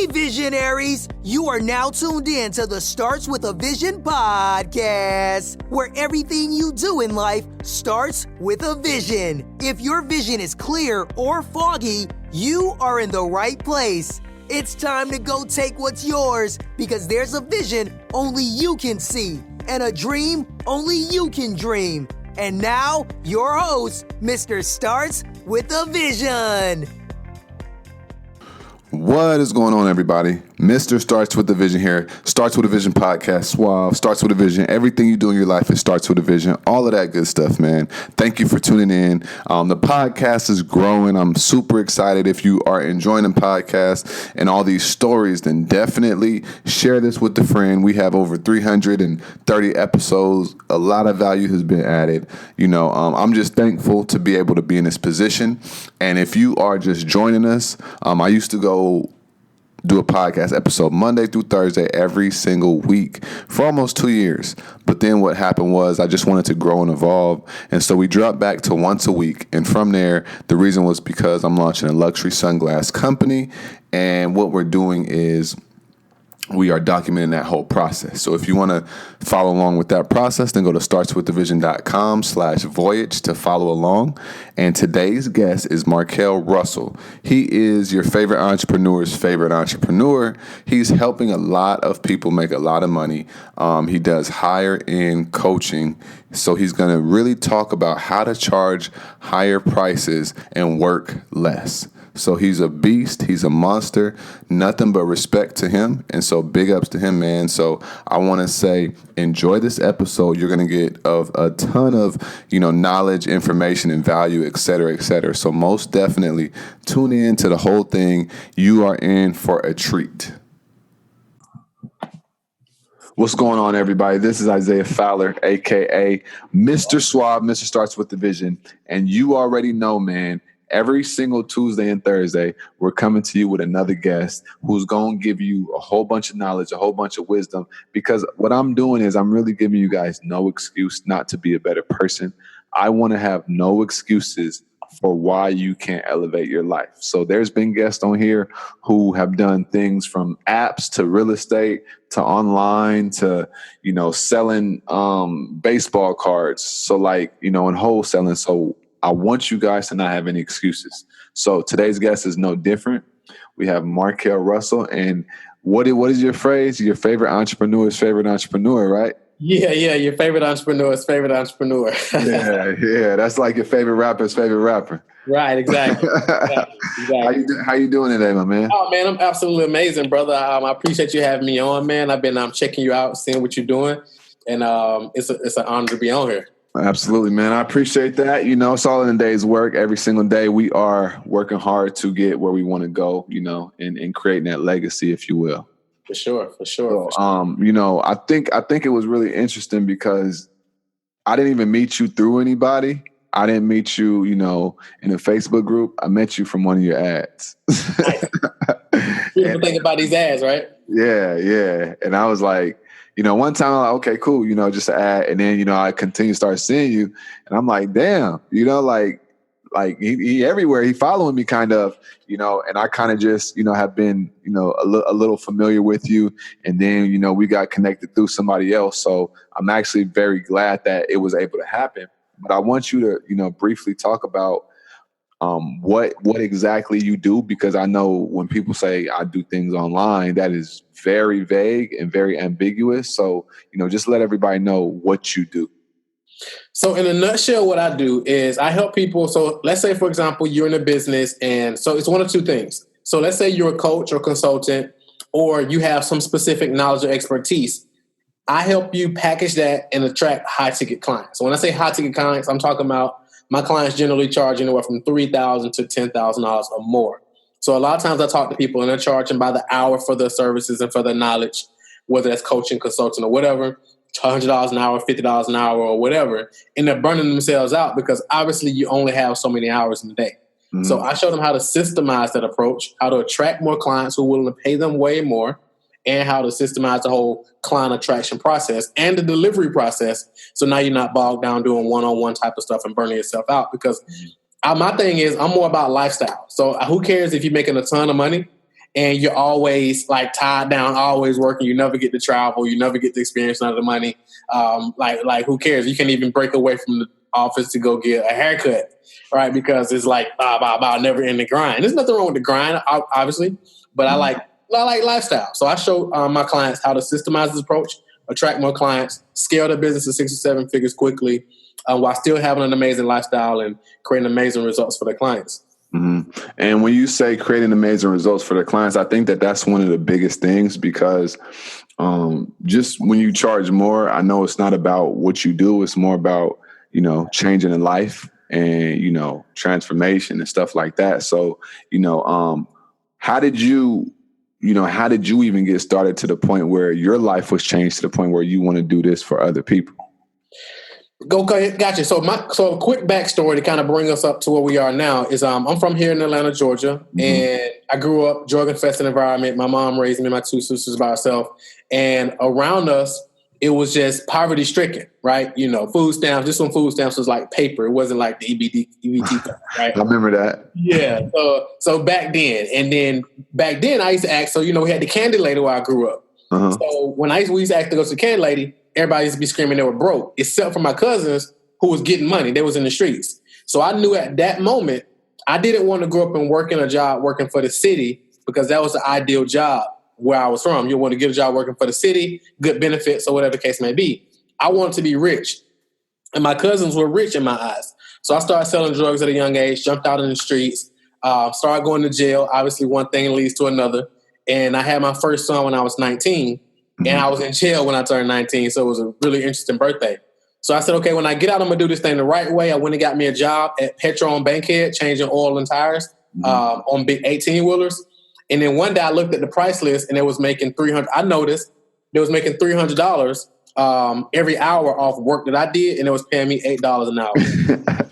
Hey, visionaries! You are now tuned in to the Starts With a Vision podcast, where everything you do in life starts with a vision. If your vision is clear or foggy, you are in the right place. It's time to go take what's yours, because there's a vision only you can see, and a dream only you can dream. And now, your host, Mr. Starts With a Vision. What is going on, everybody? Mr. Starts With a Vision here. Starts With a Vision podcast, SWAV, Starts With a Vision. Everything you do in your life, it starts with a vision. All of that good stuff, man. Thank you for tuning in. The podcast is growing. I'm super excited. If you are enjoying the podcast and all these stories, then definitely share this with a friend. We have over 330 episodes. A lot of value has been added. I'm just thankful to be able to be in this position. And if you are just joining us, I used to go do a podcast episode Monday through Thursday every single week for almost 2 years. But then what happened was I just wanted to grow and evolve. And so we dropped back to once a week. And from there, the reason was because I'm launching a luxury sunglass company. And what we're doing is we are documenting that whole process. So if you want to follow along with that process, then go to startswiththevision.com/voyage to follow along. And today's guest is Marquel Russell. He is your favorite entrepreneur's favorite entrepreneur. He's helping a lot of people make a lot of money. He does higher end coaching. So he's going to really talk about how to charge higher prices and work less. So he's a beast. He's a monster. Nothing but respect to him. And so big ups to him, man. So I want to say, enjoy this episode. You're going to get a ton of, knowledge, information, and value, et cetera, et cetera. So most definitely tune in to the whole thing. You are in for a treat. What's going on, everybody? This is Isaiah Fowler, a.k.a. Mr. SWAV, Mr. Starts With the Vision. And you already know, man, every single Tuesday and Thursday, we're coming to you with another guest who's going to give you a whole bunch of knowledge, a whole bunch of wisdom, because what I'm doing is I'm really giving you guys no excuse not to be a better person. I want to have no excuses for why you can't elevate your life. So there's been guests on here who have done things from apps to real estate to online to, selling baseball cards. So and wholesaling. So I want you guys to not have any excuses. So today's guest is no different. We have Marquel Russell. And what is your phrase? Your favorite entrepreneur's favorite entrepreneur, right? Yeah. Your favorite entrepreneur's favorite entrepreneur. yeah. That's like your favorite rapper's favorite rapper. Right, exactly. How you doing today, my man? Oh, man, I'm absolutely amazing, brother. I appreciate you having me on, man. I've been checking you out, seeing what you're doing. And it's an honor to be on here. Absolutely, man. I appreciate that. It's all in a day's work. Every single day we are working hard to get where we want to go, and creating that legacy, if you will. For sure. So, I think it was really interesting because I didn't even meet you through anybody. I didn't meet you, in a Facebook group. I met you from one of your ads. People think about these ads, right? Yeah. And I was like, one time I'm like, okay, cool, just an ad. And then, I continue to start seeing you. And I'm like, damn, like he everywhere. He following me kind of, and I kind of just, have been, a little familiar with you. And then, we got connected through somebody else. So I'm actually very glad that it was able to happen. But I want you to, briefly talk about what exactly you do, because I know when people say I do things online, that is very vague and very ambiguous. So, just let everybody know what you do. So in a nutshell, what I do is I help people. So let's say, for example, you're in a business, and so it's one of two things. So let's say you're a coach or consultant, or you have some specific knowledge or expertise. I help you package that and attract high ticket clients. So when I say high ticket clients, I'm talking about my clients generally charge anywhere from $3,000 to $10,000 or more. So a lot of times I talk to people and they're charging by the hour for their services and for their knowledge, whether that's coaching, consulting, or whatever, $100 an hour, $50 an hour, or whatever. And they're burning themselves out because obviously you only have so many hours in the day. Mm-hmm. So I show them how to systemize that approach, how to attract more clients who are willing to pay them way more, and how to systemize the whole client attraction process and the delivery process. So now you're not bogged down doing one-on-one type of stuff and burning yourself out. Because my thing is, I'm more about lifestyle. So who cares if you're making a ton of money and you're always like tied down, always working. You never get to travel. You never get to experience none of the money. Like who cares? You can't even break away from the office to go get a haircut, right? Because it's like, never end the grind. There's nothing wrong with the grind, obviously, but I like lifestyle. So I show my clients how to systemize this approach, attract more clients, scale their business to 6 or 7 figures quickly, while still having an amazing lifestyle and creating amazing results for their clients. Mm-hmm. And when you say creating amazing results for their clients, I think that that's one of the biggest things, because just when you charge more, I know it's not about what you do. It's more about, changing a life and, transformation and stuff like that. So, how did you even get started to the point where your life was changed to the point where you want to do this for other people? Go ahead. Gotcha. So a quick backstory to kind of bring us up to where we are now is I'm from here in Atlanta, Georgia, and I grew up drug-infested environment. My mom raised me and my 2 sisters by herself, and around us, it was just poverty-stricken, right? Food stamps. This one, food stamps was like paper. It wasn't like the EBT, right? I remember that. Yeah. So back then, I used to ask. So we had the candy lady where I grew up. Uh-huh. So when we used to ask to go to the candy lady, everybody used to be screaming they were broke, except for my cousins who was getting money. They was in the streets. So I knew at that moment, I didn't want to grow up and work in a job working for the city, because that was the ideal job where I was from. You want to get a job working for the city, good benefits or whatever the case may be. I wanted to be rich. And my cousins were rich in my eyes. So I started selling drugs at a young age, jumped out in the streets, started going to jail. Obviously, one thing leads to another. And I had my first son when I was 19. And I was in jail when I turned 19, so it was a really interesting birthday. So I said, okay, when I get out, I'm going to do this thing the right way. I went and got me a job at Petro on Bankhead, changing oil and tires on big 18-wheelers. And then one day I looked at the price list, and it was making $300. I noticed it was making $300 every hour off work that I did, and it was paying me $8 an hour.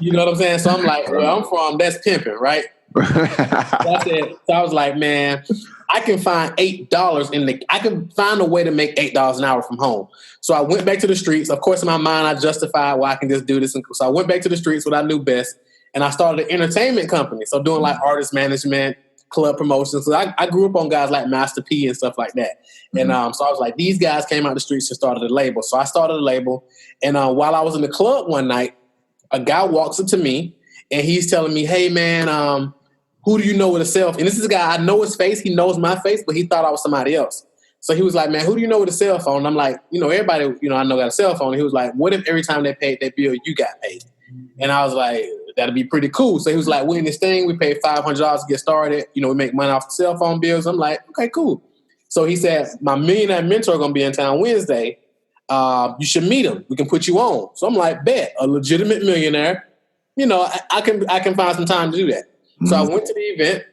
You know what I'm saying? So I'm like, where I'm from, that's pimping, right? That's it. So I was like, man, I can find $8 I can find a way to make $8 an hour from home. So I went back to the streets. Of course, in my mind, I justified why I can just do this. So I went back to the streets, what I knew best, and I started an entertainment company. So doing like artist management, club promotions. So I grew up on guys like Master P and stuff like that. And so I was like, these guys came out the streets and started a label. So I started a label. And while I was in the club one night, a guy walks up to me and he's telling me, hey, man, who do you know with a cell phone? And this is a guy, I know his face. He knows my face, but he thought I was somebody else. So he was like, man, who do you know with a cell phone? And I'm like, everybody, I know got a cell phone. And he was like, what if every time they paid their bill, you got paid? And I was like, that'd be pretty cool. So he was like, we're in this thing. We paid $500 to get started. We make money off the cell phone bills. I'm like, okay, cool. So he said, my millionaire mentor going to be in town Wednesday. You should meet him. We can put you on. So I'm like, bet, a legitimate millionaire. I can find some time to do that. So I went to the event,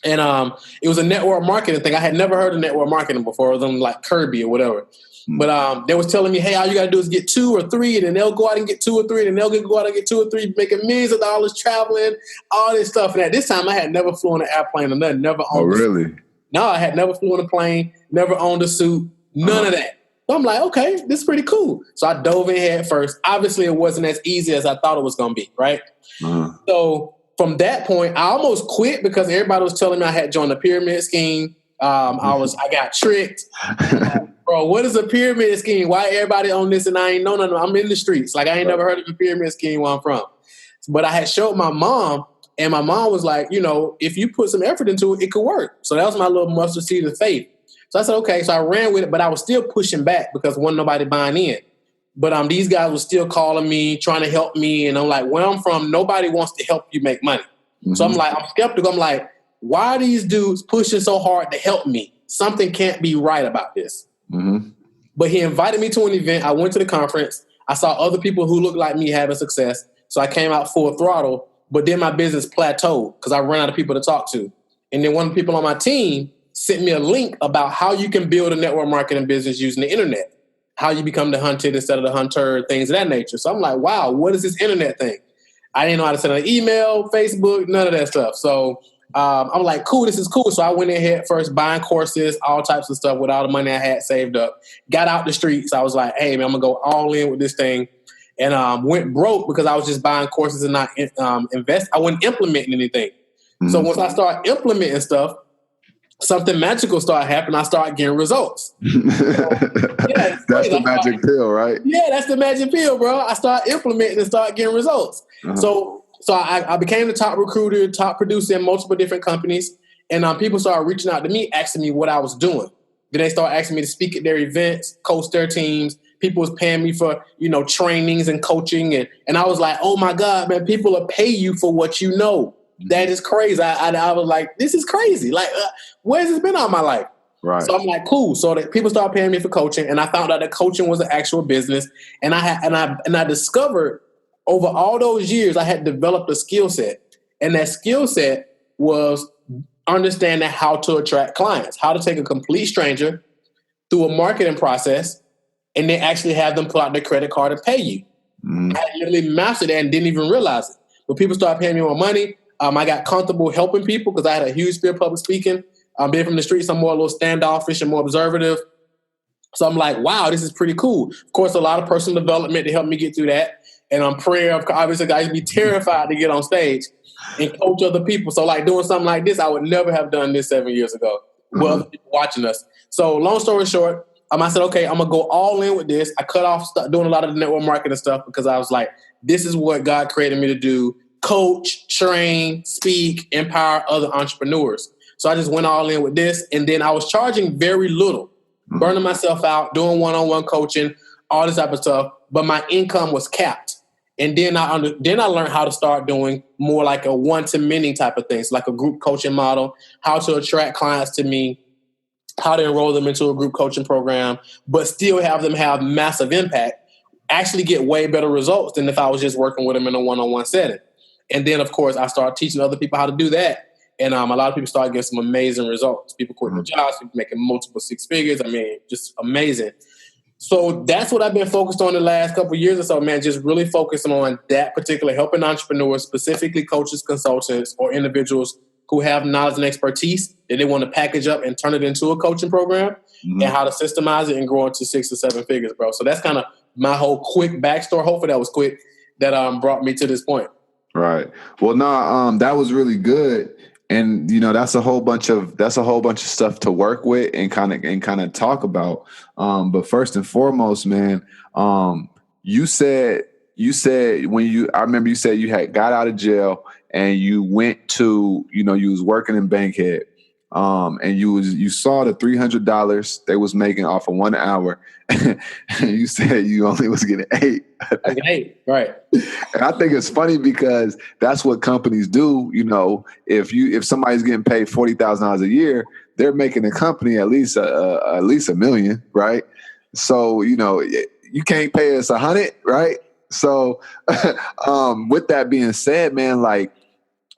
and it was a network marketing thing. I had never heard of network marketing before. It was on like Kirby or whatever. But they was telling me, hey, all you got to do is get 2 or 3, and then they'll go out and get 2 or 3, and then they'll go out and get 2 or 3, making millions of dollars traveling, all this stuff. And at this time, I had never flown an airplane or nothing. Never owned. Oh, really? No, I had never flown a plane, never owned a suit, none of that. So I'm like, okay, this is pretty cool. So I dove in head first. Obviously, it wasn't as easy as I thought it was going to be, right? So from that point, I almost quit because everybody was telling me I had joined a pyramid scheme. I got tricked. Bro, what is a pyramid scheme? Why everybody on this and I ain't know nothing? I'm in the streets. Like, I ain't never heard of a pyramid scheme where I'm from. But I had showed my mom, and my mom was like, if you put some effort into it, it could work. So that was my little mustard seed of faith. So I said, okay. So I ran with it, but I was still pushing back because wasn't nobody buying in. But these guys were still calling me, trying to help me. And I'm like, where I'm from, nobody wants to help you make money. So I'm like, I'm skeptical. I'm like, why are these dudes pushing so hard to help me? Something can't be right about this. But he invited me to an event. I went to the conference. I saw other people who looked like me having success. So I came out full throttle. But then my business plateaued because I ran out of people to talk to. And then one of the people on my team sent me a link about how you can build a network marketing business using the internet. How you become the hunted instead of the hunter, things of that nature. So I'm like, wow, what is this internet thing? I didn't know how to send an email, Facebook, none of that stuff. So I'm like, cool, this is cool. So I went in head first, buying courses, all types of stuff with all the money I had saved up. Got out the streets. I was like, hey, man, I'm going to go all in with this thing. And went broke because I was just buying courses and not invest. I wasn't implementing anything. So once I started implementing stuff, something magical started happening. I started getting results. Yeah, that's the magic pill, right? Yeah, that's the magic pill, bro. I started implementing and started getting results. So I became the top recruiter, top producer in multiple different companies. And people started reaching out to me, asking me what I was doing. Then they started asking me to speak at their events, coach their teams. People was paying me for, trainings and coaching. And I was like, oh my God, man, people will pay you for what you know. That is crazy. I was like, this is crazy. Like, where's this been all my life? Right. So I'm like, cool. So that people started paying me for coaching, and I found out that coaching was an actual business. And I discovered over all those years I had developed a skill set, and that skill set was understanding how to attract clients, how to take a complete stranger through a marketing process, and then actually have them pull out their credit card and pay you. I literally mastered that and didn't even realize it. But people started paying me more money. I got comfortable helping people because I had a huge fear of public speaking. Being from the streets, I'm more a little standoffish and more observative. So I'm like, wow, this is pretty cool. Of course, a lot of personal development to help me get through that. And I'm prayer, obviously, I used to be terrified to get on stage and coach other people. So like doing something like this, I would never have done this 7 years ago. Well, people watching us. So long story short, I said, okay, I'm going to go all in with this. I cut off doing a lot of the network marketing stuff because I was like, this is what God created me to do. Coach, train, speak, empower other entrepreneurs. So I just went all in with this. And then I was charging very little, burning myself out, doing one-on-one coaching, all this type of stuff. But my income was capped. And then I learned how to start doing more like a one-to-many type of things, like a group coaching model, how to attract clients to me, how to enroll them into a group coaching program, but still have them have massive impact, actually get way better results than if I was just working with them in a one-on-one setting. And then, of course, I started teaching other people how to do that. And a lot of people started getting some amazing results. People quitting their jobs, people making multiple six figures. I mean, just amazing. So that's what I've been focused on the last couple of years or so, man, just really focusing on that particular, helping entrepreneurs, specifically coaches, consultants, or individuals who have knowledge and expertise that they want to package up and turn it into a coaching program and how to systemize it and grow it to 6 to 7 figures, bro. So that's kind of my whole quick backstory. Hopefully that was quick that brought me to this point. Right. Well, that was really good. And that's a whole bunch of stuff to work with and kind of talk about. But first and foremost, man, you said I remember you said you had got out of jail and you went to you was working in Bankhead, and you saw the $300 they was making off of 1 hour, and you said you only was getting 8. Right. And I think it's funny because that's what companies do. If somebody's getting paid $40,000 a year, they're making the company at least $1 million, right? So you can't pay us 100, right? So with that being said, man, like,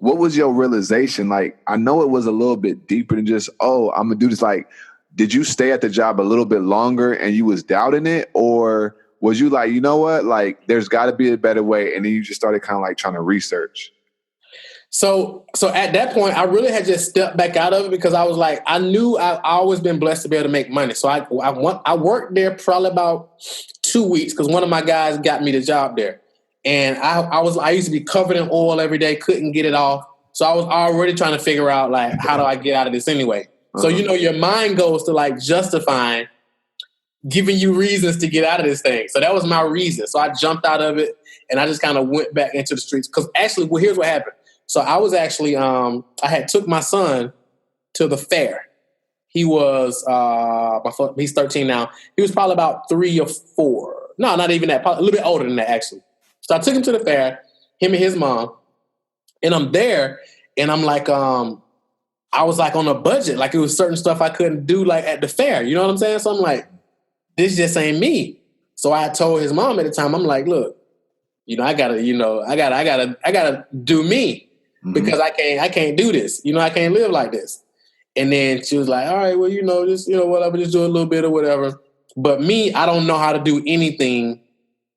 what was your realization? Like, I know it was a little bit deeper than just, I'm gonna do this. Like, did you stay at the job a little bit longer and you was doubting it, or was you like, you know what, like, there's got to be a better way, and then you just started kind of like trying to research? So at that point, I really had just stepped back out of it because I was like, I knew I've always been blessed to be able to make money. So I worked there probably about 2 weeks because one of my guys got me the job there. And I used to be covered in oil every day, couldn't get it off. So I was already trying to figure out, like, how do I get out of this anyway? So, your mind goes to like justifying, giving you reasons to get out of this thing. So that was my reason. So I jumped out of it and I just kind of went back into the streets. Because actually, here's what happened. So I was actually, I had took my son to the fair. He was, he's 13 now. He was probably about 3 or 4. No, not even that. Probably a little bit older than that, actually. So I took him to the fair, him and his mom, and I'm there, and I'm like, I was like on a budget. Like, it was certain stuff I couldn't do like at the fair. You know what I'm saying? So I'm like, this just ain't me. So I told his mom at the time, I'm like, look, I gotta do me because I can't do this. I can't live like this. And then she was like, all right, well, just, whatever, just do a little bit or whatever. But me, I don't know how to do anything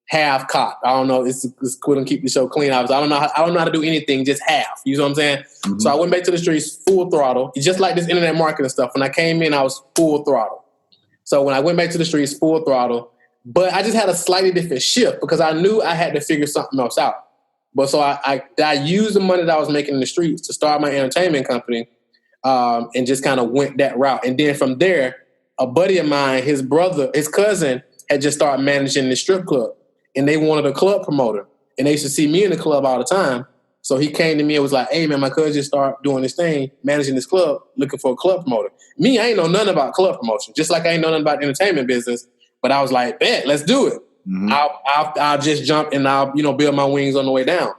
half cocked. I don't know. It's couldn't keep the show clean. I don't know how to do anything just half. You know what I'm saying? Mm-hmm. So I went back to the streets full throttle. Just like this internet marketing stuff. When I came in, I was full throttle. So when I went back to the streets, full throttle. But I just had a slightly different shift because I knew I had to figure something else out. But so I used the money that I was making in the streets to start my entertainment company. and just kind of went that route. And then from there, a buddy of mine, his cousin had just started managing the strip club, and they wanted a club promoter, and they used to see me in the club all the time. So he came to me and was like, "Hey man, my cousin just started doing this thing, managing this club, looking for a club promoter." Me, I ain't know nothing about club promotion, just like I ain't know nothing about the entertainment business. But I was like, "Bet, let's do it." Mm-hmm. I'll just jump and I'll build my wings on the way down.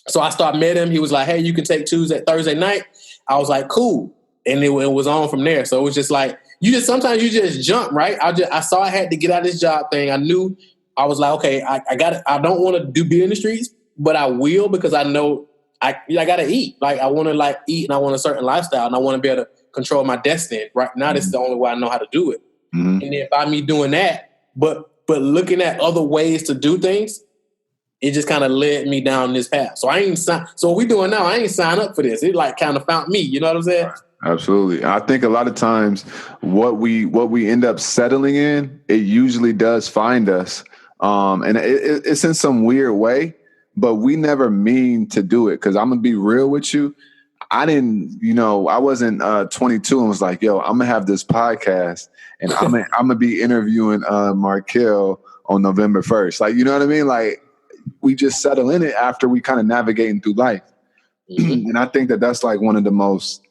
So I met him. He was like, "Hey, you can take Thursday night." I was like, "Cool," and it was on from there. So it was just like sometimes you just jump, right? I saw I had to get out of this job thing. I knew I was like, okay, I got it. I don't want to be in the streets, but I will because I know I got to eat. Like I want to eat, and I want a certain lifestyle, and I want to be able to control my destiny. Right now, this is the only way I know how to do it. Mm-hmm. And then by me doing that, but looking at other ways to do things, it just kind of led me down this path. So so what we doing now, I ain't signed up for this. It kind of found me. You know what I'm saying? Right. Absolutely. I think a lot of times what we end up settling in, it usually does find us. And it's in some weird way, but we never mean to do it. Cause I'm gonna be real with you. I wasn't 22 and was like, yo, I'm gonna have this podcast and I'm gonna be interviewing Marquel on November 1st. Like, you know what I mean? Like we just settle in it after we kind of navigating through life. Mm-hmm. And I think that's like one of the most,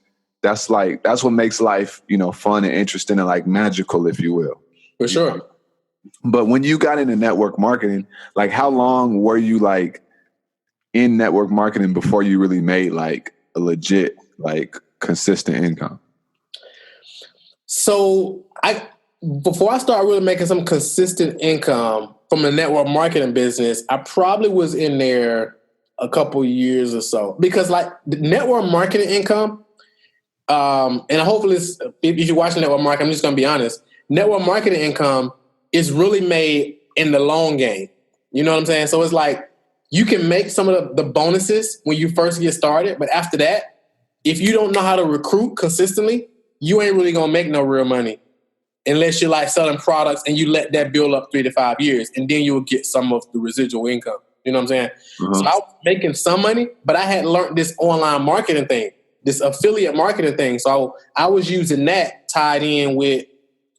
that's what makes life, fun and interesting and like magical, if you will. For sure. But when you got into network marketing, like how long were you like in network marketing before you really made like a legit, like consistent income? So before I started really making some consistent income from the network marketing business, I probably was in there a couple years or so, because like the network marketing income, and hopefully if you're watching network marketing, I'm just going to be honest, network marketing income is really made in the long game. You know what I'm saying? So it's like you can make some of the bonuses when you first get started, but after that, if you don't know how to recruit consistently, you ain't really going to make no real money unless you're like selling products and you let that build up 3 to 5 years, and then you'll get some of the residual income. You know what I'm saying? Mm-hmm. So I was making some money, but I had learned this online marketing thing, this affiliate marketing thing. So I was using that tied in with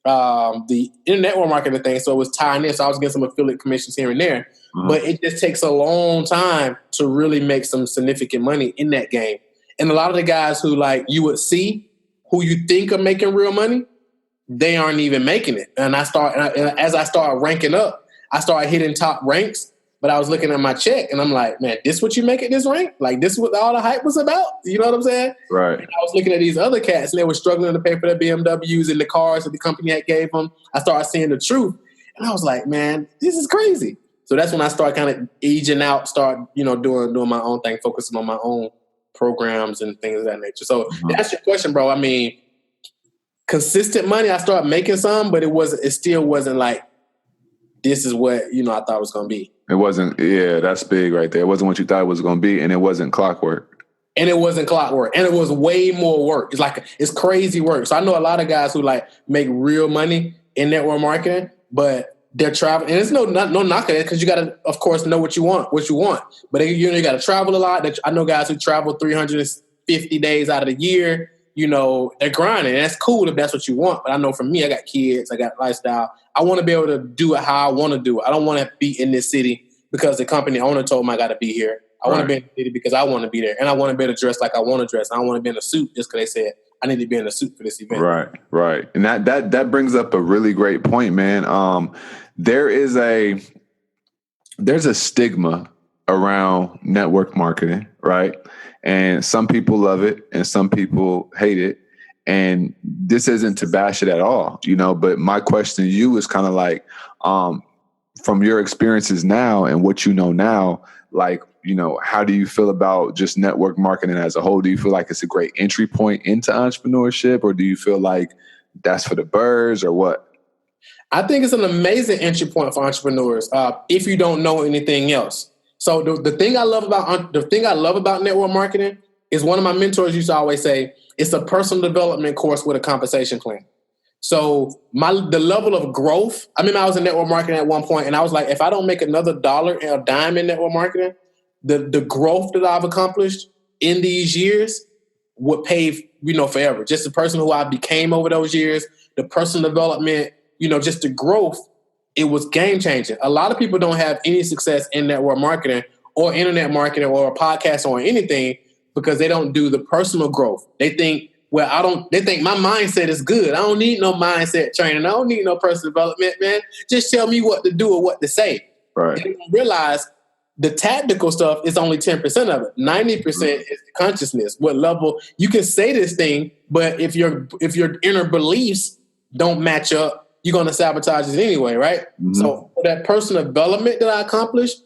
the internet marketing thing. So it was tying in. So I was getting some affiliate commissions here and there. Mm-hmm. But it just takes a long time to really make some significant money in that game. And a lot of the guys who like you would see who you think are making real money, they aren't even making it. And as I started ranking up, I started hitting top ranks. But I was looking at my check and I'm like, man, this what you make at this rank? Like this what all the hype was about? You know what I'm saying? Right. And I was looking at these other cats and they were struggling to pay for their BMWs and the cars that the company had gave them. I started seeing the truth. And I was like, man, this is crazy. So that's when I started kind of aging out, doing my own thing, focusing on my own programs and things of that nature. So That's your question, bro. I mean, consistent money, I started making some, but it still wasn't like, this is what, I thought it was going to be. It wasn't, that's big right there. It wasn't what you thought it was going to be, and it wasn't clockwork. And it wasn't clockwork. And it was way more work. It's crazy work. So I know a lot of guys who like make real money in network marketing, but they're traveling. And it's no knock at it because you got to, of course, know what you want. But you got to travel a lot. I know guys who travel 350 days out of the year. They're grinding. And that's cool if that's what you want. But I know for me, I got kids. I got lifestyle. I want to be able to do it how I want to do it. I don't want to be in this city because the company owner told me I got to be here. I want to be in the city because I want to be there. And I want to be able to dress like I want to dress. I don't want to be in a suit just because they said I need to be in a suit for this event. Right. And that brings up a really great point, man. There's a stigma around network marketing, right? And some people love it and some people hate it. And this isn't to bash it at all, but my question to you is kind of like, from your experiences now and what you know now, like, how do you feel about just network marketing as a whole? Do you feel like it's a great entry point into entrepreneurship, or do you feel like that's for the birds, or what? I think it's an amazing entry point for entrepreneurs if you don't know anything else. So the thing I love about network marketing is one of my mentors used to always say, it's a personal development course with a compensation plan. So the level of growth, I remember I was in network marketing at one point and I was like, if I don't make another dollar and a dime in network marketing, the growth that I've accomplished in these years would pave, forever. Just the person who I became over those years, the personal development, just the growth, it was game changing. A lot of people don't have any success in network marketing or internet marketing or a podcast or anything because they don't do the personal growth. They think, they think my mindset is good. I don't need no mindset training. I don't need no personal development, man. Just tell me what to do or what to say. Right. And you realize the tactical stuff is only 10% of it. 90% is the consciousness. What level you can say this thing, but if your inner beliefs don't match up, you're going to sabotage it anyway, right? Mm-hmm. So that personal development that I accomplished,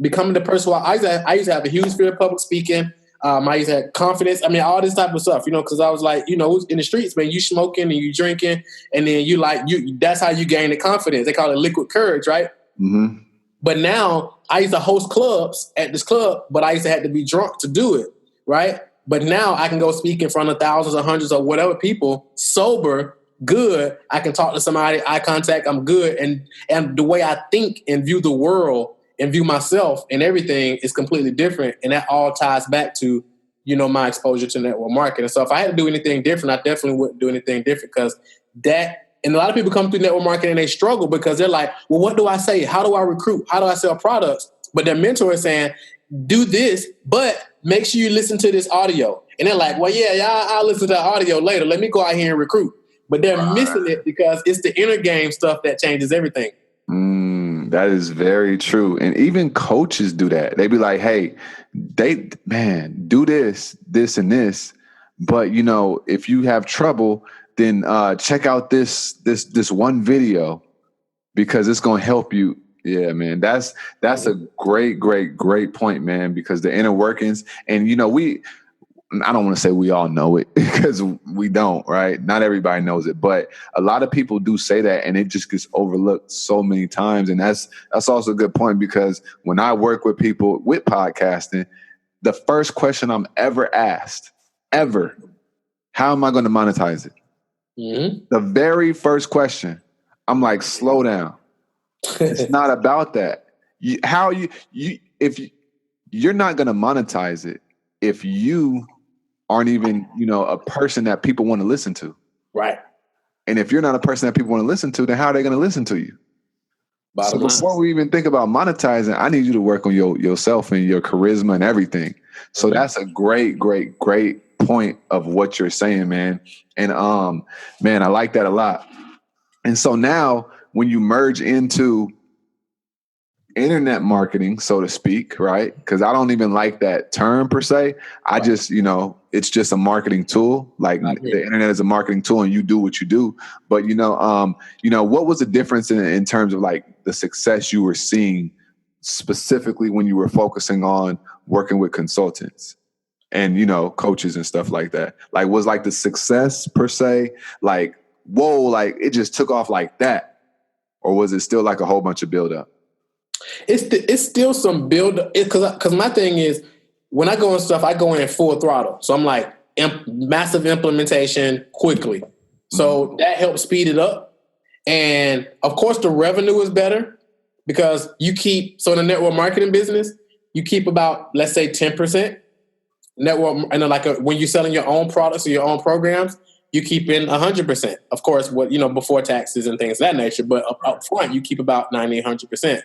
becoming the person I used to have a huge fear of public speaking. I used to have confidence. I mean, all this type of stuff, because I was like, in the streets, man, you smoking and you drinking, and then that's how you gain the confidence. They call it liquid courage, right? Mm-hmm. But now I used to host clubs at this club, but I used to have to be drunk to do it, right? But now I can go speak in front of thousands or hundreds or whatever people, sober, good. I can talk to somebody, eye contact, I'm good. And the way I think and view the world and view myself and everything is completely different. And that all ties back to, my exposure to network marketing. So if I had to do anything different, I definitely wouldn't do anything different because and a lot of people come through network marketing and they struggle because they're like, well, what do I say? How do I recruit? How do I sell products? But their mentor is saying, do this, but make sure you listen to this audio. And they're like, well, I'll listen to that audio later. Let me go out here and recruit. But they're missing it because it's the inner game stuff that changes everything. That is very true. And even coaches do that. They be like, hey, do this, and this. But, if you have trouble, then check out this one video because it's going to help you. Yeah, man, that's a great point, man, because the inner workings and, I don't want to say we all know it because we don't, right? Not everybody knows it, but a lot of people do say that and it just gets overlooked so many times. And that's also a good point because when I work with people with podcasting, the first question I'm ever asked, how am I going to monetize it? Mm-hmm. The very first question, I'm like, slow down. It's not about that. If you're not going to monetize it, if you aren't even, a person that people want to listen to. Right. And if you're not a person that people want to listen to, then how are they going to listen to you? So before we even think about monetizing, I need you to work on yourself and your charisma and everything. So that's a great point of what you're saying, man. And man, I like that a lot. And so now when you merge into internet marketing, so to speak, right? Because I don't even like that term per se. I just, it's just a marketing tool. Like the internet is a marketing tool and you do what you do. But, what was the difference in terms of like the success you were seeing specifically when you were focusing on working with consultants and, coaches and stuff like that? Like, was like the success per se, like, whoa, like it just took off like that? Or was it still like a whole bunch of buildup? It's still some build up because my thing is when I go in stuff, I go in full throttle. So I'm like massive implementation quickly. So that helps speed it up. And of course the revenue is better because so in the network marketing business, you keep about, let's say 10% network. And then when you're selling your own products or your own programs, you keep in 100%. Of course, before taxes and things of that nature, but up front, you keep about 90, 100%.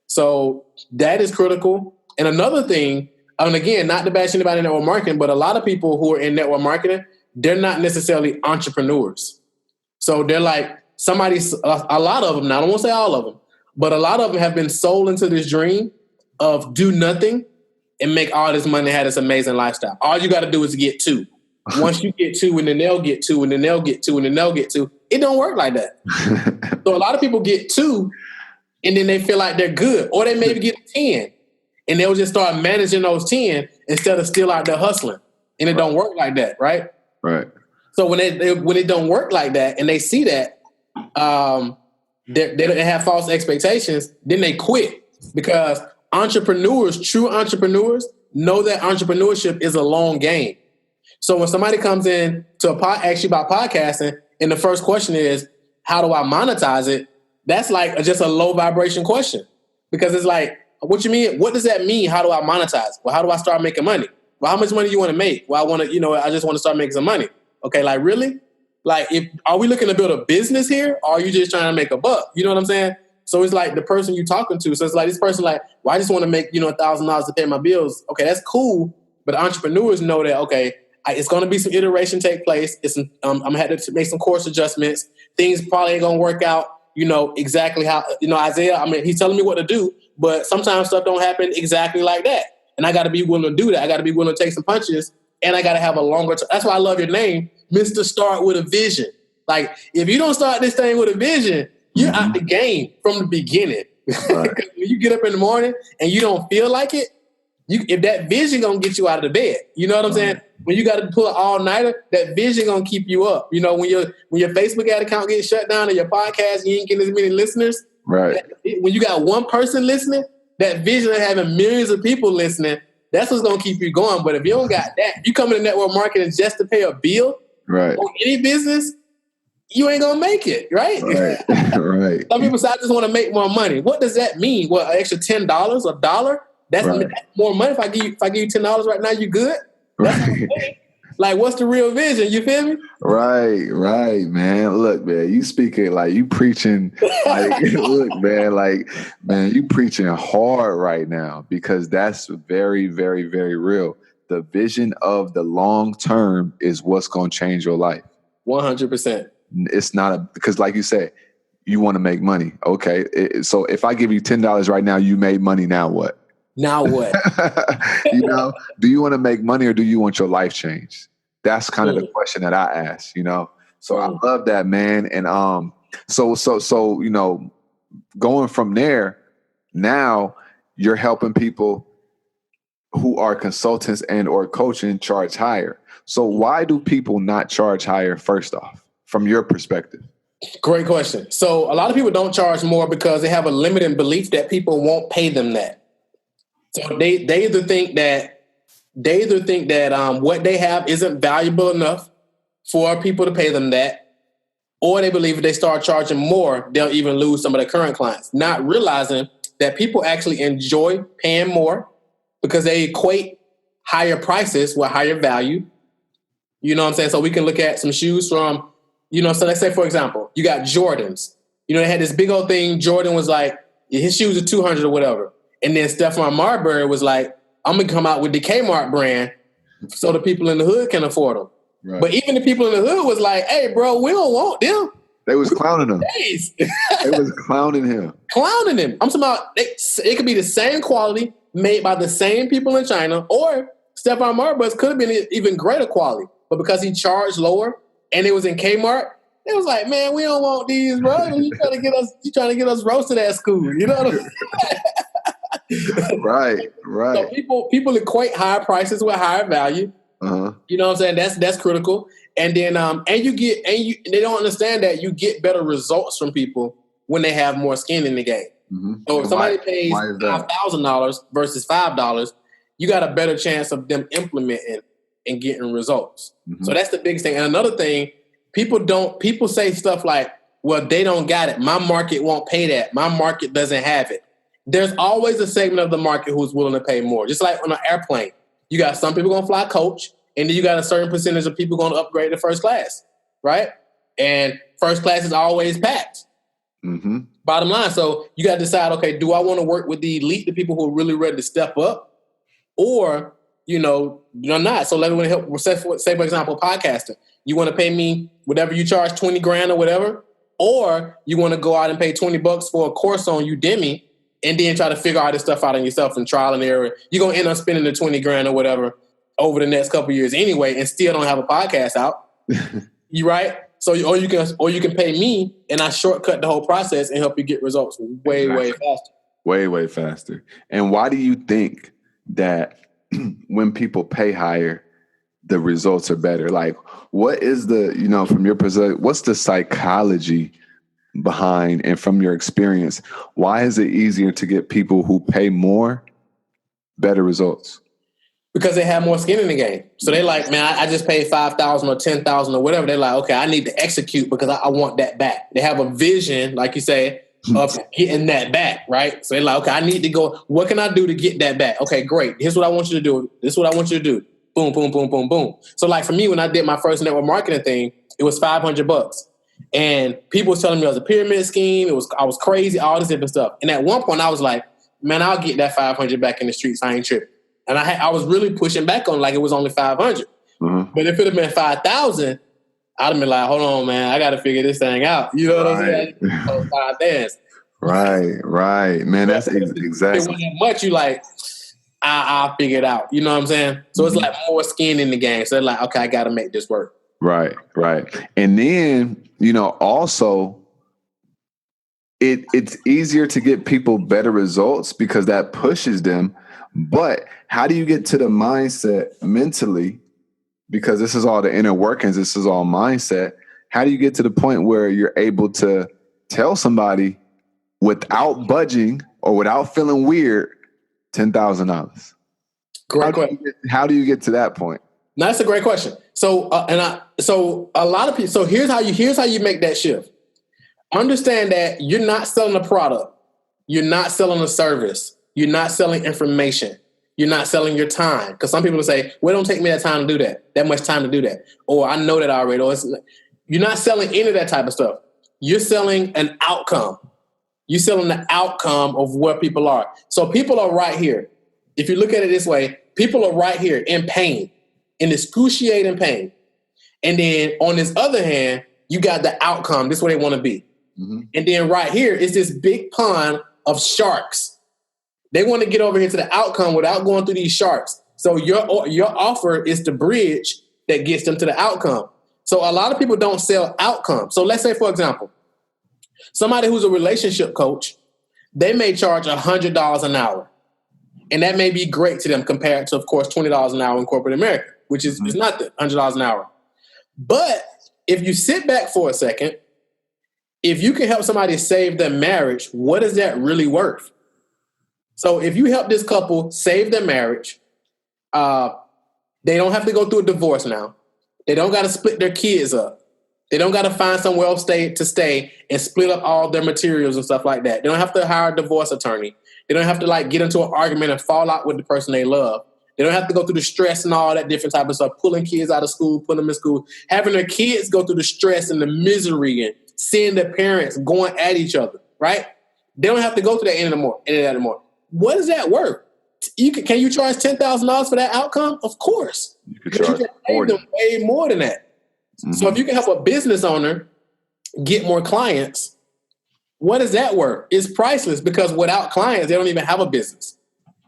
So that is critical. And another thing, and again, not to bash anybody in network marketing, but a lot of people who are in network marketing, they're not necessarily entrepreneurs. So they're like a lot of them, now I don't want to say all of them, but a lot of them have been sold into this dream of do nothing and make all this money and have this amazing lifestyle. All you got to do is get two. Once you get two and then they'll get two and then they'll get two and then they'll get two, it don't work like that. So a lot of people get two and then they feel like they're good. Or they maybe get 10 and they'll just start managing those 10 instead of still out there hustling. And it don't work like that, right? Right. So when it don't work like that and they see that, they have false expectations, then they quit. Because true entrepreneurs know that entrepreneurship is a long game. So when somebody comes in to ask you about podcasting and the first question is, how do I monetize it? That's like just a low vibration question because it's like, what you mean? What does that mean? How do I monetize? Well, how do I start making money? Well, how much money you want to make? Well, I just want to start making some money. Okay, like really? Like, are we looking to build a business here, or are you just trying to make a buck? You know what I'm saying? So it's like the person you're talking to. So it's like this person, like, well, I just want to make, $1,000 to pay my bills. Okay, that's cool. But entrepreneurs know that, okay, it's going to be some iteration take place. I'm going to have to make some course adjustments. Things probably ain't going to work out, exactly how, Isaiah, he's telling me what to do, but sometimes stuff don't happen exactly like that. And I got to be willing to do that. I got to be willing to take some punches, and I got to have a longer term. That's why I love your name, Mr. Start with a Vision. Like, if you don't start this thing with a vision, you're out the game from the beginning. Right. When you get up in the morning and you don't feel like it, if that vision gonna get you out of the bed, you know what I'm saying? When you got to pull an all-nighter, that vision gonna keep you up. When your Facebook ad account gets shut down and your podcast, you ain't getting as many listeners. Right. When you got one person listening, that vision of having millions of people listening, that's what's gonna keep you going. But if you don't got that, if you come into network marketing just to pay a bill, right, on any business, you ain't gonna make it, right? Right. Some people say, I just want to make more money. What does that mean? What, an extra $10, $1? That's more money. If I give you $10 right now, you good? Right. Like, what's the real vision? You feel me? Right, man. Look, man, you speaking like you preaching. Like, look, man, you preaching hard right now, because that's very, very, very real. The vision of the long term is what's going to change your life. 100%. It's not because, like you said, you want to make money. Okay. So if I give you $10 right now, you made money. Now what? Now what? Do you want to make money, or do you want your life changed? That's kind of the question that I ask, So I love that, man. And so going from there, now you're helping people who are consultants and or coaching charge higher. So why do people not charge higher, first off, from your perspective? Great question. So a lot of people don't charge more because they have a limiting belief that people won't pay them that. So they either think that what they have isn't valuable enough for people to pay them that, or they believe if they start charging more, they'll even lose some of their current clients, not realizing that people actually enjoy paying more because they equate higher prices with higher value. You know what I'm saying? So we can look at some shoes from, so let's say, for example, you got Jordans. They had this big old thing. Jordan was like, his shoes are $200 or whatever. And then Stephon Marbury was like, I'm going to come out with the Kmart brand so the people in the hood can afford them. Right. But even the people in the hood was like, hey, bro, we don't want them. They was clowning him. They was clowning him. Clowning him. I'm talking about it could be the same quality made by the same people in China, or Stephon Marbury could have been even greater quality. But because he charged lower and it was in Kmart, it was like, man, we don't want these, bro. You trying to get us roasted at school. You know what I'm saying? Right. So people equate higher prices with higher value. Uh-huh. You know what I'm saying? That's critical. And then they don't understand that you get better results from people when they have more skin in the game. Mm-hmm. So if somebody pays $5,000 versus $5, you got a better chance of them implementing and getting results. Mm-hmm. So that's the biggest thing. And another thing, people say stuff like, well, they don't got it. My market won't pay that. My market doesn't have it. There's always a segment of the market who's willing to pay more. Just like on an airplane, you got some people going to fly coach, and then you got a certain percentage of people going to upgrade to first class, right? And first class is always packed. Mm-hmm. Bottom line. So you got to decide, okay, do I want to work with the elite, the people who are really ready to step up, or, not? So let me help. Say, for example, podcaster. You want to pay me whatever you charge, $20,000 or whatever, or you want to go out and pay $20 for a course on Udemy and then try to figure all this stuff out on yourself and trial and error. You're going to end up spending the $20,000 or whatever over the next couple of years anyway, and still don't have a podcast out. You right? So, or you can pay me, and I shortcut the whole process and help you get results way faster. Way faster. And why do you think that when people pay higher, the results are better? Like, what is the, from your perspective, what's the psychology behind, and from your experience, why is it easier to get people who pay more better results? Because they have more skin in the game. So they like, man, I just paid $5,000 or $10,000 or whatever. They're like, okay, I need to execute because I want that back. They have a vision, like you say, of getting that back, right? So they're like, okay, I need to go. What can I do to get that back? Okay, great. Here's what I want you to do. This is what I want you to do. Boom, boom, boom, boom, boom. So like for me, when I did my first network marketing thing, it was $500. And people was telling me it was a pyramid scheme. I was crazy, all this different stuff. And at one point I was like, man, I'll get that 500 back in the streets. I ain't tripping. And I was really pushing back on like it was only 500. Mm-hmm. But if it had been 5,000, I'd have been like, hold on, man, I got to figure this thing out. You know what I'm saying? Right. Man, that's exactly. When that much, you like, I'll figure it out. You know what I'm saying? So it's like more skin in the game. So they're like, okay, I got to make this work. Right. And then, also it's easier to get people better results because that pushes them. But how do you get to the mindset mentally? Because this is all the inner workings. This is all mindset. How do you get to the point where you're able to tell somebody without budging or without feeling weird, $10,000? Great question. How do you get to that point? No, that's a great question. So, so a lot of people. So here's how you make that shift. Understand that you're not selling a product. You're not selling a service. You're not selling information. You're not selling your time. Because some people will say, well, it don't take me that time to do that much time to do that. Or I know that already. Or you're not selling any of that type of stuff. You're selling an outcome. You're selling the outcome of where people are. So people are right here. If you look at it this way, people are right here in pain, in excruciating pain. And then on this other hand, you got the outcome. This is where they want to be. Mm-hmm. And then right here is this big pond of sharks. They want to get over here to the outcome without going through these sharks. So your offer is the bridge that gets them to the outcome. So a lot of people don't sell outcomes. So let's say, for example, somebody who's a relationship coach, they may charge $100 an hour. And that may be great to them compared to, of course, $20 an hour in corporate America, which is nothing, $100 an hour. But if you sit back for a second, if you can help somebody save their marriage, what is that really worth? So if you help this couple save their marriage, they don't have to go through a divorce now. They don't got to split their kids up. They don't got to find somewhere else to stay and split up all their materials and stuff like that. They don't have to hire a divorce attorney. They don't have to get into an argument and fall out with the person they love. They don't have to go through the stress and all that different type of stuff, pulling kids out of school, putting them in school, having their kids go through the stress and the misery and seeing their parents going at each other, right? They don't have to go through that anymore. What is that worth? Can you charge $10,000 for that outcome? Of course. You can pay them way more than that. Mm-hmm. So if you can help a business owner get more clients, what is that worth? It's priceless because without clients, they don't even have a business.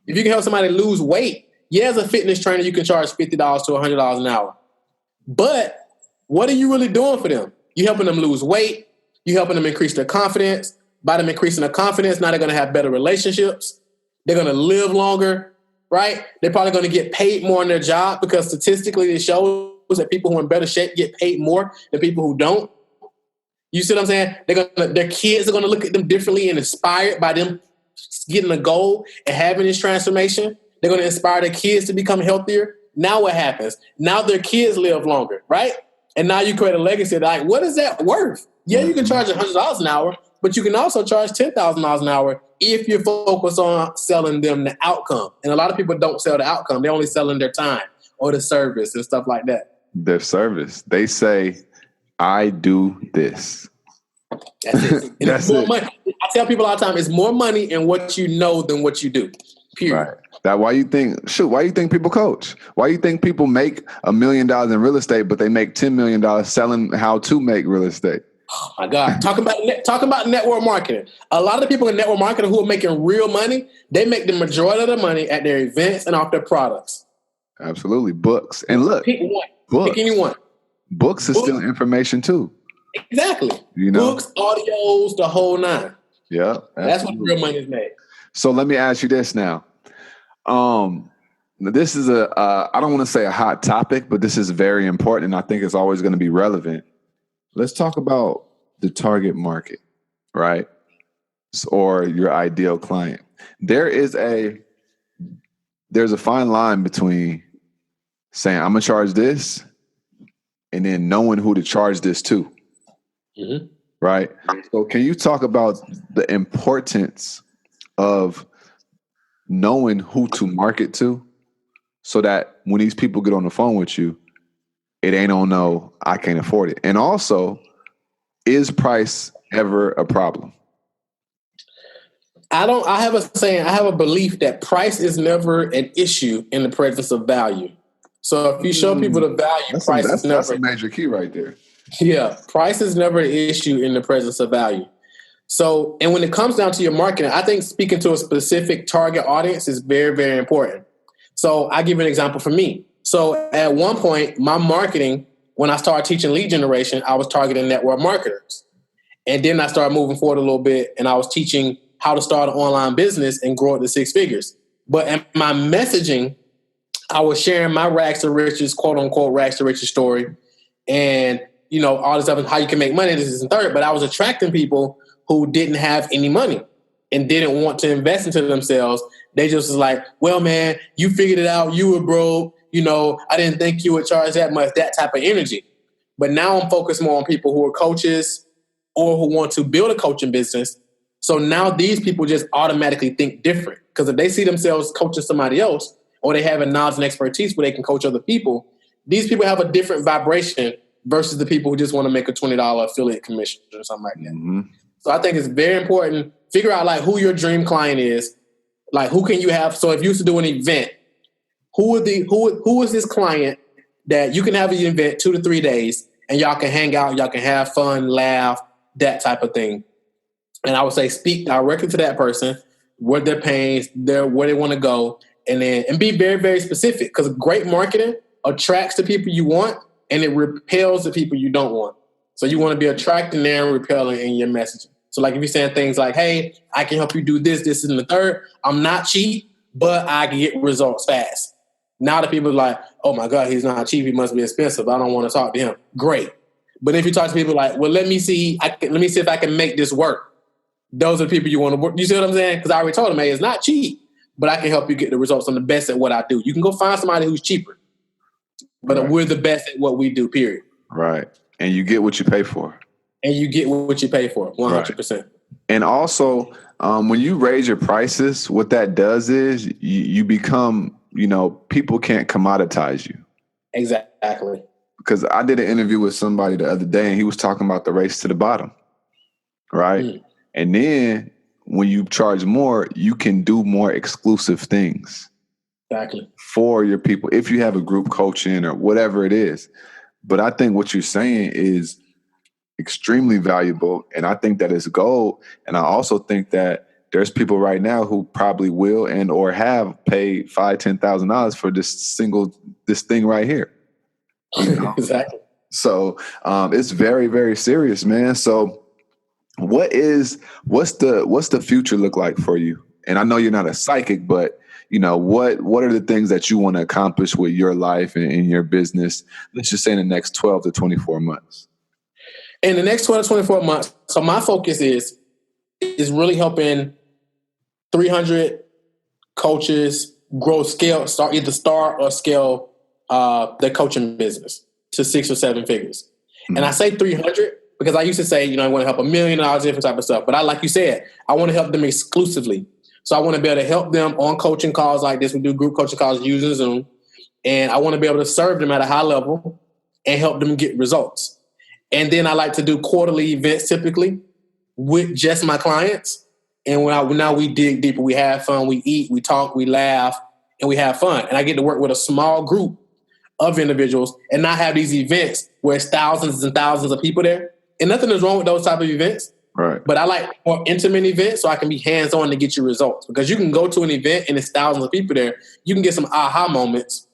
If you can help somebody lose weight, as a fitness trainer, you can charge $50 to $100 an hour. But what are you really doing for them? You're helping them lose weight. You're helping them increase their confidence. By them increasing their confidence, now they're going to have better relationships. They're going to live longer, right? They're probably going to get paid more in their job because statistically it shows that people who are in better shape get paid more than people who don't. You see what I'm saying? Their kids are going to look at them differently and inspired by them getting a goal and having this transformation. They're going to inspire their kids to become healthier. Now what happens? Now their kids live longer, right? And now you create a legacy. Like, what is that worth? Yeah, you can charge $100 an hour, but you can also charge $10,000 an hour if you're focused on selling them the outcome. And a lot of people don't sell the outcome. They're only selling their time or the service and stuff like that. Their service. They say, I do this. That's it. That's more money. I tell people all the time, it's more money in what you know than what you do. Period. Right. Why you think people coach? Why you think people make $1 million in real estate, but they make $10 million selling how to make real estate? Oh my God. Talking about network marketing. A lot of the people in network marketing who are making real money, they make the majority of their money at their events and off their products. Absolutely. Books. And look, pick one. Books. Pick anyone. Books is still information too. Exactly. Books, audios, the whole nine. Yeah. That's what real money is made. So let me ask you this now. This is I don't want to say a hot topic, but this is very important and I think it's always going to be relevant. Let's talk about the target market, right? Or your ideal client. There's a fine line between saying, I'm going to charge this and then knowing who to charge this to. Mm-hmm. right? So can you talk about the importance of knowing who to market to so that when these people get on the phone with you, it ain't on no, I can't afford it. And also, is price ever a problem? I have a saying, I have a belief that price is never an issue in the presence of value. So if you show people the value, price is never. That's a major key right there. Yeah, price is never an issue in the presence of value. So, and when it comes down to your marketing, I think speaking to a specific target audience is very, very important. So I give you an example for me. So at one point, my marketing, when I started teaching lead generation, I was targeting network marketers. And then I started moving forward a little bit and I was teaching how to start an online business and grow it to 6 figures. But in my messaging, I was sharing my rags to riches, quote unquote, rags to riches story. And, you know, all this stuff and how you can make money, this is the third. But I was attracting people who didn't have any money and didn't want to invest into themselves. They just was like, well, man, you figured it out. You were broke. You know, I didn't think you would charge that much, that type of energy. But now I'm focused more on people who are coaches or who want to build a coaching business. So now these people just automatically think different because if they see themselves coaching somebody else or they have a knowledge and expertise where they can coach other people, these people have a different vibration versus the people who just want to make a $20 affiliate commission or something like that. Mm-hmm. So I think it's very important. Figure out like who your dream client is, like who can you have. So if you used to do an event, who is this client that you can have an event 2 to 3 days and y'all can hang out, y'all can have fun, laugh, that type of thing. And I would say speak directly to that person, what they're paying, where they want to go, and be very, very specific. Because great marketing attracts the people you want and it repels the people you don't want. So you want to be attracting there and repelling in your messaging. So like if you're saying things like, hey, I can help you do this, this, and the third. I'm not cheap, but I can get results fast. Now the people are like, oh my God, he's not cheap. He must be expensive. I don't want to talk to him. Great. But if you talk to people like, well, let me see if I can make this work. Those are the people you want to work. You see what I'm saying? Because I already told them, hey, it's not cheap, but I can help you get the results. I'm the best at what I do. You can go find somebody who's cheaper, but right. We're the best at what we do, period. Right. And you get what you pay for. 100%. Right. And also, when you raise your prices, what that does is you become, people can't commoditize you. Exactly. Because I did an interview with somebody the other day and he was talking about the race to the bottom. Right. Mm. And then when you charge more, you can do more exclusive things. Exactly. For your people, if you have a group coaching or whatever it is. But I think what you're saying is extremely valuable. And I think that is gold. And I also think that there's people right now who probably will and or have paid $5,000, $10,000 for this thing right here. Exactly. So it's very, very serious, man. So what's the future look like for you? And I know you're not a psychic, but what are the things that you want to accomplish with your life and in your business? Let's just say in the next 12 to 24 months. In the next 12 to 24 months, so my focus is really helping 300 coaches start or scale their coaching business to 6 or 7 figures. Mm-hmm. And I say 300 because I used to say, I want to help $1 million, different type of stuff. But like you said, I want to help them exclusively. So I want to be able to help them on coaching calls like this. We do group coaching calls using Zoom. And I want to be able to serve them at a high level and help them get results. And then I like to do quarterly events typically with just my clients. And now we dig deeper. We have fun. We eat, we talk, we laugh, and we have fun. And I get to work with a small group of individuals and not have these events where it's thousands and thousands of people there. And nothing is wrong with those type of events. Right. But I like more intimate events so I can be hands-on to get you results. Because you can go to an event and it's thousands of people there. You can get some aha moments.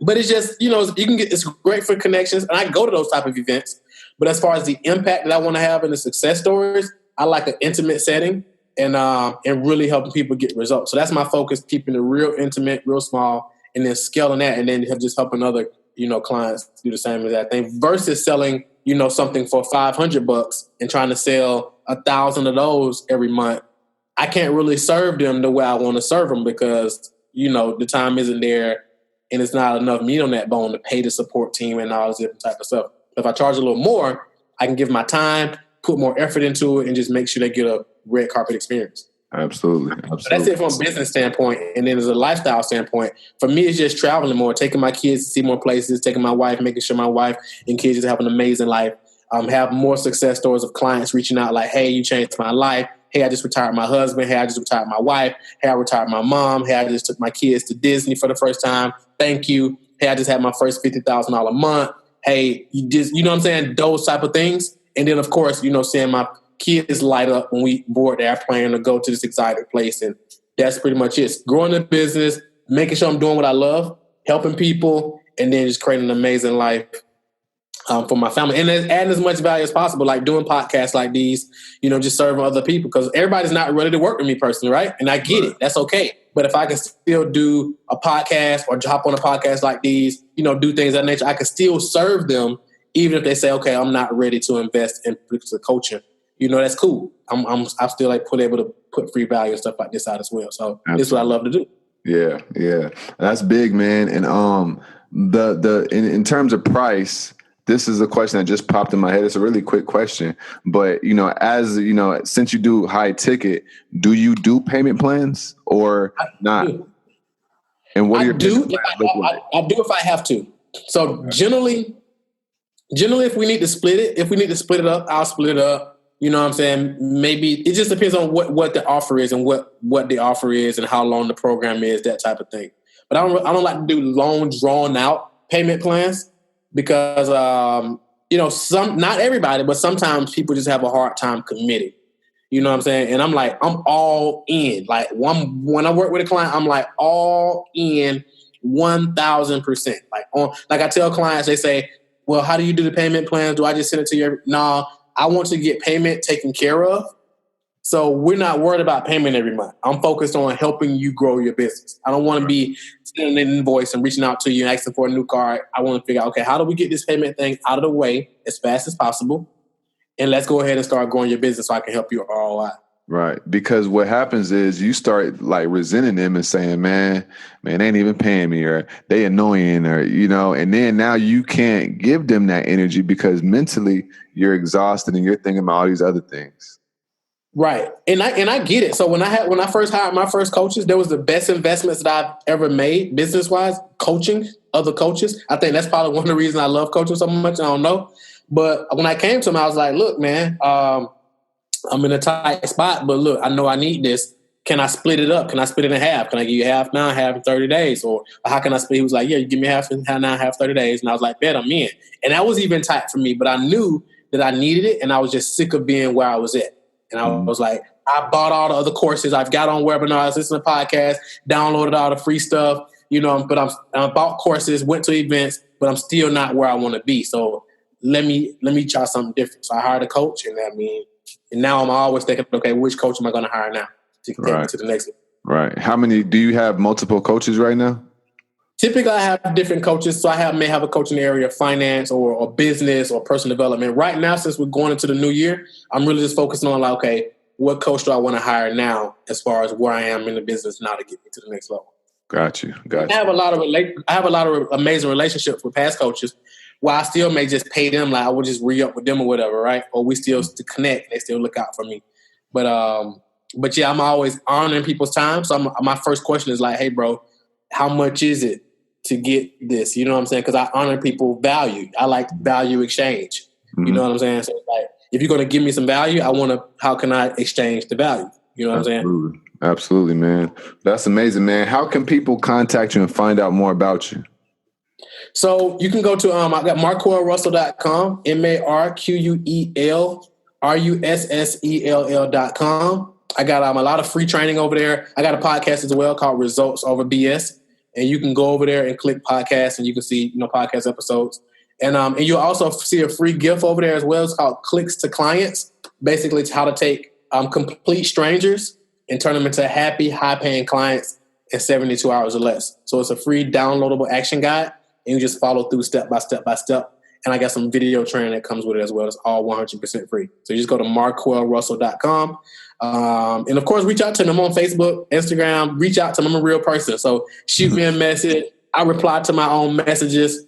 But it's just, it's great for connections. And I go to those type of events. But as far as the impact that I want to have in the success stories, I like an intimate setting and really helping people get results. So that's my focus, keeping it real intimate, real small, and then scaling that and then just helping other, clients do the same exact thing versus selling, something for $500 and trying to sell 1,000 of those every month. I can't really serve them the way I want to serve them because, the time isn't there and it's not enough meat on that bone to pay the support team and all this different type of stuff. If I charge a little more, I can give my time, put more effort into it and just make sure they get a red carpet experience. Absolutely. So that's it from a business standpoint. And then as a lifestyle standpoint, for me, it's just traveling more, taking my kids to see more places, taking my wife, making sure my wife and kids just have an amazing life. Have more success stories of clients reaching out like, hey, you changed my life. Hey, I just retired my husband. Hey, I just retired my wife. Hey, I retired my mom. Hey, I just took my kids to Disney for the first time. Thank you. Hey, I just had my first $50,000 a month. Hey, you know what I'm saying? Those type of things. And then, of course, seeing my kids light up when we board the airplane to go to this exotic place. And that's pretty much it. Growing the business, making sure I'm doing what I love, helping people, and then just creating an amazing life for my family. And adding as much value as possible, like doing podcasts like these, just serving other people, because everybody's not ready to work with me personally, right? And I get it. That's okay. But if I can still do a podcast or hop on a podcast like these, do things of that nature, I can still serve them, even if they say, okay, I'm not ready to invest in particular coaching. That's cool. I'm still able to put free value and stuff like this out as well. So This is what I love to do. Yeah. That's big, man. And in terms of price, this is a question that just popped in my head. It's a really quick question, but since you do high ticket, do you do payment plans or not? And what are your payment plans look like? I do if I have to. So generally, if we need to split it up, I'll split it up. You know what I'm saying? Maybe it just depends on what the offer is and what the offer is and how long the program is, that type of thing. But I don't like to do long, drawn out payment plans because, not everybody, but sometimes people just have a hard time committing. You know what I'm saying? And I'm like, I'm all in. Like when I work with a client, I'm like all in 1,000%. Like I tell clients, they say, well, how do you do the payment plans? Do I just send it to you? No. I want to get payment taken care of. So we're not worried about payment every month. I'm focused on helping you grow your business. I don't want to be sending an invoice and reaching out to you and asking for a new card. I want to figure out, okay, how do we get this payment thing out of the way as fast as possible? And let's go ahead and start growing your business so I can help you ROI. Right. Because what happens is you start resenting them and saying, man, they ain't even paying me, or they annoying, or, and then now you can't give them that energy because mentally you're exhausted and you're thinking about all these other things. Right. And I get it. So when I first hired my first coaches, there was the best investments that I've ever made business wise, coaching other coaches. I think that's probably one of the reasons I love coaching so much. I don't know. But when I came to them, I was like, look, man, I'm in a tight spot, but look, I know I need this. Can I split it up? Can I split it in half? Can I give you half now, half in 30 days? Or how can I split? He was like, yeah, you give me half now, half 30 days. And I was like, bet, I'm in. And that was even tight for me, but I knew that I needed it. And I was just sick of being where I was at. And I was like, I bought all the other courses. I've got on webinars, listened to podcasts, downloaded all the free stuff, but I bought courses, went to events, but I'm still not where I want to be. So let me try something different. So I hired a coach, and now I'm always thinking, okay, which coach am I going to hire now to take me to the next one? Right. How many do you have? Multiple coaches right now? Typically, I have different coaches. So I may have a coach in the area of finance or business or personal development. Right now, since we're going into the new year, I'm really just focusing on okay, what coach do I want to hire now as far as where I am in the business now to get me to the next level? Got you. I have a lot of amazing relationships with past coaches. While I still may just pay them, like I would just re-up with them or whatever, right? Or we still to connect. They still look out for me. But yeah, I'm always honoring people's time. So my first question is like, hey, bro, how much is it to get this? You know what I'm saying? Because I honor people value. I like value exchange. Mm-hmm. You know what I'm saying? So it's like, if you're going to give me some value, how can I exchange the value? You know what I'm saying? Absolutely, man. That's amazing, man. How can people contact you and find out more about you? So you can go to, I got marquelrussell.com, MarquelRussell.com. I got a lot of free training over there. I got a podcast as well called Results Over BS. And you can go over there and click podcasts and you can see, podcast episodes. And you'll also see a free gift over there as well. It's called Clicks to Clients. Basically, it's how to take complete strangers and turn them into happy, high-paying clients in 72 hours or less. So it's a free downloadable action guide. And you just follow through step by step by step. And I got some video training that comes with it as well. It's all 100% free. So you just go to marquelrussell.com. And, of course, reach out to them on Facebook, Instagram. Reach out to them. I'm a real person. So shoot me a message. I reply to my own messages.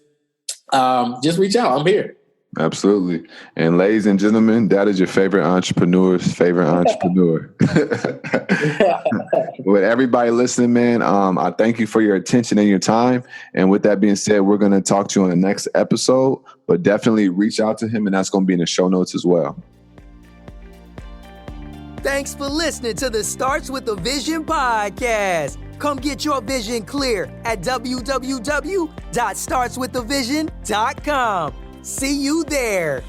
Just reach out. I'm here. Absolutely. And ladies and gentlemen, that is your favorite entrepreneur's favorite entrepreneur. With everybody listening, man, I thank you for your attention and your time. And with that being said, we're going to talk to you on the next episode, but definitely reach out to him, and that's going to be in the show notes as well. Thanks for listening to the Starts with a Vision podcast. Come get your vision clear at www.startswithavision.com. See you there.